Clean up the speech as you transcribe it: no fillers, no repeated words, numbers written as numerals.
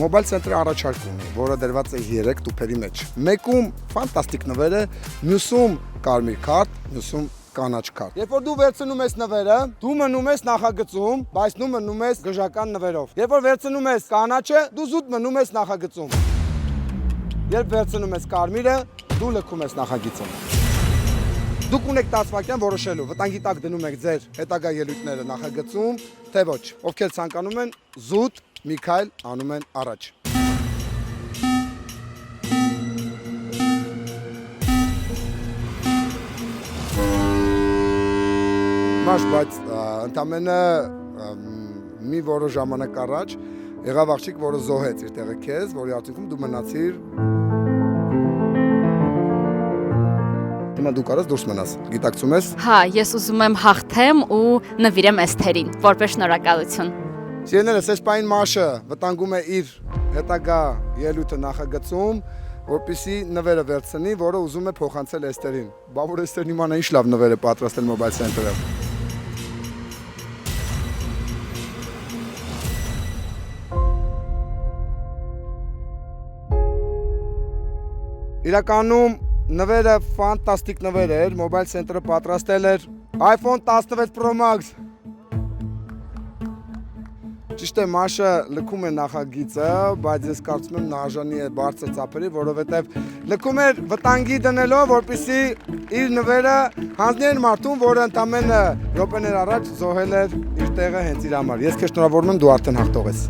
Mobile Center-ը առաջարկ ունի, որը դրված է 3 տուփերի մեջ։ Մեկում ֆանտաստիկ նվեր է, մյուսում կարմիր քարտ, մյուսում կանաչ քարտ։ Երբ որ դու վերցնում ես նվերը, դու մնում ես նախագծում, բայց դու մնում ես գժական նվերով։ Երբ որ վերցնում ես կանաչը, դու զուտ մնում ես նախագծում։ Երբ վերցնում ես կարմիրը, դու լքում ես նախագիծում։ Դուք ունեք 10 վայրկյան որոշելու, վտանգի տակ դնում եք ձեր հետագա ելույթները նախագծում, թե ոչ։ Ովքեր ցանկանում են, զուտ մի քայլ անում են առաջ։ Բայց ընդամենը մի որոշ ժամանակ առաջ եղավ աղջիկ, որը զոհեց իր տեղը քեզ, որի արդյունքում դու մնացիր։ Հիմա դու կարաս դուրս մնաս, գիտակցում ես։ Հա, ես ուզում եմ հաղթեմ ու նվիրեմ Էսթերին, որպես շնորհակալություն։ Սիրելիներս, այս պահին Մաշը վտանգում է իր հետագա ելույթը նախագծում, որպեսզի նվերը վերցնի, որը ուզում է փոխանցել Էսթերին։ Բա որ Էսթերն իմանա ինչ լավ նվեր է պատրաստել Mobile Center-ը։ Իրականում նվերը ֆանտաստիկ նվեր էր, Mobile Center-ը պատրաստել էր iPhone 16 Pro Max։ Ճիշտ է, Մաշը լքում է նախագիծը, բայց ես կարծում եմ նա արժանի է բարձր ծափերի, որովհետև լքում էր վտանգի դնելով, որպեսզի իր նվերը հանձնի այն մարդուն, որը ընդամենը րոպեներ առաջ զոհել էր իր տեղը հենց իր համար։ Ես քեզ շնորհավորում եմ, դու արդեն հաղթող ես։